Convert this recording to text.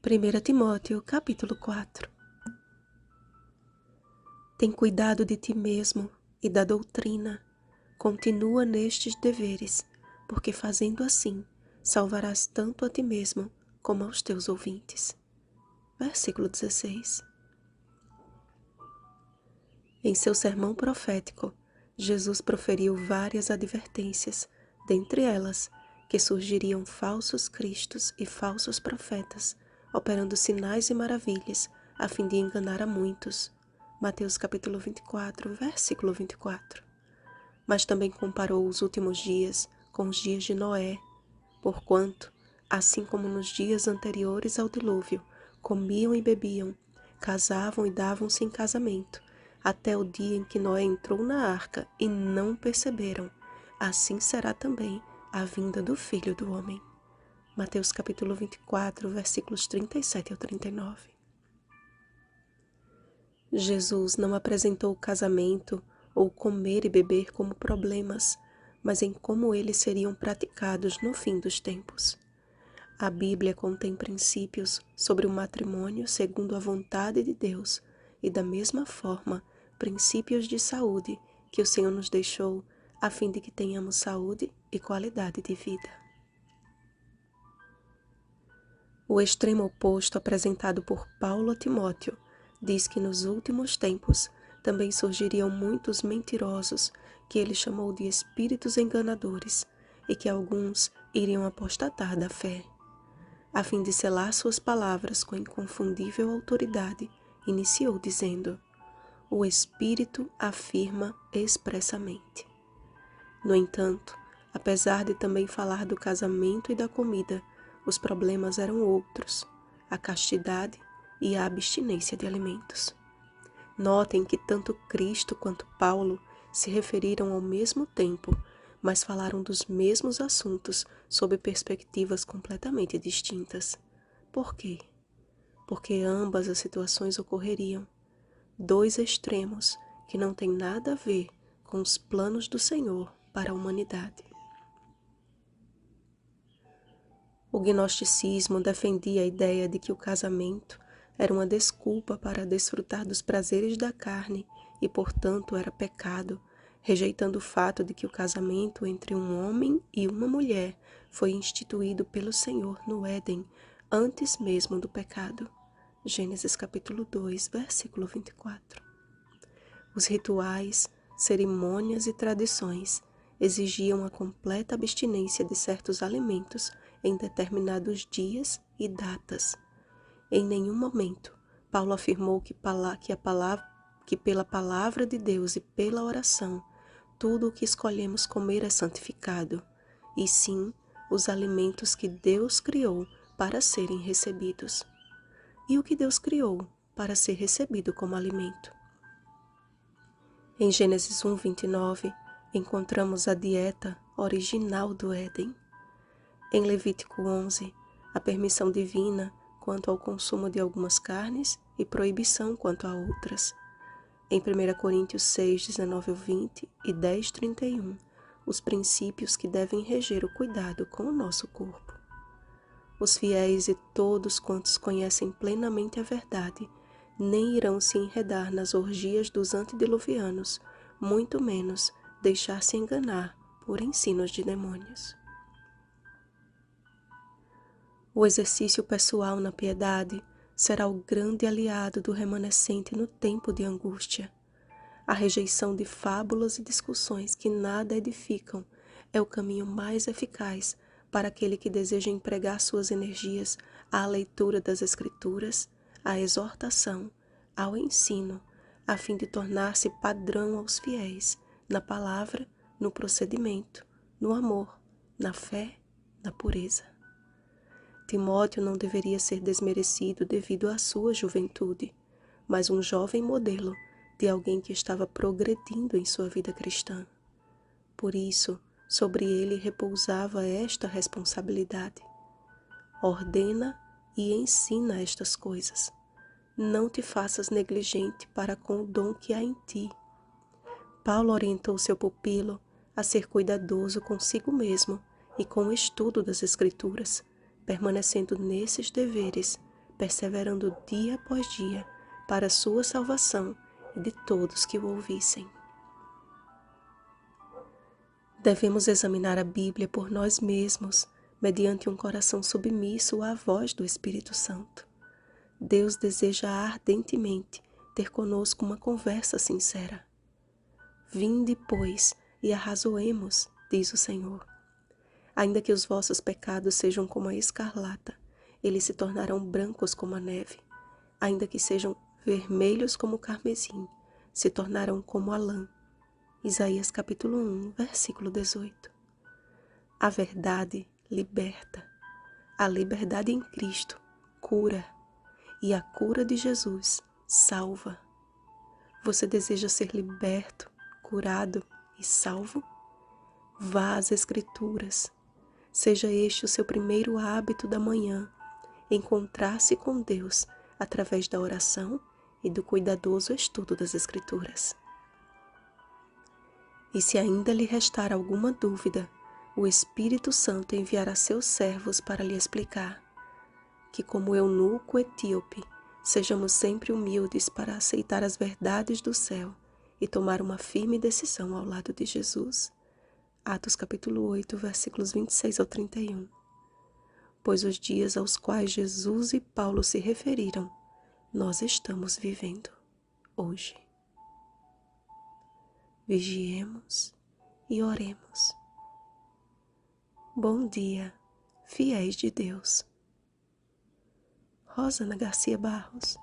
1 Timóteo, capítulo 4. Tem cuidado de ti mesmo e da doutrina. Continua nestes deveres, porque fazendo assim, salvarás tanto a ti mesmo como aos teus ouvintes. Versículo 16. Em seu sermão profético, Jesus proferiu várias advertências, dentre elas, que surgiriam falsos cristos e falsos profetas, operando sinais e maravilhas, a fim de enganar a muitos. Mateus capítulo 24, versículo 24. Mas também comparou os últimos dias com os dias de Noé, porquanto, assim como nos dias anteriores ao dilúvio, comiam e bebiam, casavam e davam-se em casamento, até o dia em que Noé entrou na arca e não perceberam, assim será também a vinda do Filho do Homem. Mateus capítulo 24, versículos 37 ao 39. Jesus não apresentou o casamento ou comer e beber como problemas, mas em como eles seriam praticados no fim dos tempos. A Bíblia contém princípios sobre o matrimônio segundo a vontade de Deus e, da mesma forma, princípios de saúde que o Senhor nos deixou a fim de que tenhamos saúde e qualidade de vida. O extremo oposto apresentado por Paulo a Timóteo diz que nos últimos tempos também surgiriam muitos mentirosos que ele chamou de espíritos enganadores e que alguns iriam apostatar da fé. A fim de selar suas palavras com inconfundível autoridade, iniciou dizendo: o Espírito afirma expressamente. No entanto, apesar de também falar do casamento e da comida, os problemas eram outros, a castidade e a abstinência de alimentos. Notem que tanto Cristo quanto Paulo se referiram ao mesmo tempo, mas falaram dos mesmos assuntos sob perspectivas completamente distintas. Por quê? Porque ambas as situações ocorreriam. Dois extremos que não têm nada a ver com os planos do Senhor para a humanidade. O gnosticismo defendia a ideia de que o casamento era uma desculpa para desfrutar dos prazeres da carne e, portanto, era pecado, rejeitando o fato de que o casamento entre um homem e uma mulher foi instituído pelo Senhor no Éden, antes mesmo do pecado. Gênesis capítulo 2, versículo 24. Os rituais, cerimônias e tradições exigiam a completa abstinência de certos alimentos em determinados dias e datas. Em nenhum momento, Paulo afirmou que pela palavra de Deus e pela oração, tudo o que escolhemos comer é santificado, e sim os alimentos que Deus criou para serem recebidos. E o que Deus criou para ser recebido como alimento? Em Gênesis 1:29, encontramos a dieta original do Éden. Em Levítico 11, a permissão divina quanto ao consumo de algumas carnes e proibição quanto a outras. Em 1 Coríntios 6, 19 ao 20 e 10, 31, os princípios que devem reger o cuidado com o nosso corpo. Os fiéis e todos quantos conhecem plenamente a verdade nem irão se enredar nas orgias dos antediluvianos, muito menos deixar-se enganar por ensinos de demônios. O exercício pessoal na piedade será o grande aliado do remanescente no tempo de angústia. A rejeição de fábulas e discussões que nada edificam é o caminho mais eficaz para aquele que deseja empregar suas energias à leitura das Escrituras, à exortação, ao ensino, a fim de tornar-se padrão aos fiéis, na palavra, no procedimento, no amor, na fé, na pureza. Timóteo não deveria ser desmerecido devido à sua juventude, mas um jovem modelo de alguém que estava progredindo em sua vida cristã. Por isso, sobre ele repousava esta responsabilidade. Ordena e ensina estas coisas. Não te faças negligente para com o dom que há em ti. Paulo orientou seu pupilo a ser cuidadoso consigo mesmo e com o estudo das Escrituras, permanecendo nesses deveres, perseverando dia após dia para a sua salvação e de todos que o ouvissem. Devemos examinar a Bíblia por nós mesmos, mediante um coração submisso à voz do Espírito Santo. Deus deseja ardentemente ter conosco uma conversa sincera. Vinde, pois, e arrazoemos, diz o Senhor. Ainda que os vossos pecados sejam como a escarlata, eles se tornarão brancos como a neve. Ainda que sejam vermelhos como o carmesim, se tornarão como a lã. Isaías capítulo 1, versículo 18. A verdade liberta. A liberdade em Cristo cura. E a cura de Jesus salva. Você deseja ser liberto, curado e salvo? Vá às Escrituras. Seja este o seu primeiro hábito da manhã, encontrar-se com Deus através da oração e do cuidadoso estudo das Escrituras. E se ainda lhe restar alguma dúvida, o Espírito Santo enviará seus servos para lhe explicar. Que como o eunuco etíope, sejamos sempre humildes para aceitar as verdades do céu e tomar uma firme decisão ao lado de Jesus. Atos capítulo 8, versículos 26 ao 31. Pois os dias aos quais Jesus e Paulo se referiram, nós estamos vivendo hoje. Vigiemos e oremos. Bom dia, fiéis de Deus. Rosana Garcia Barros.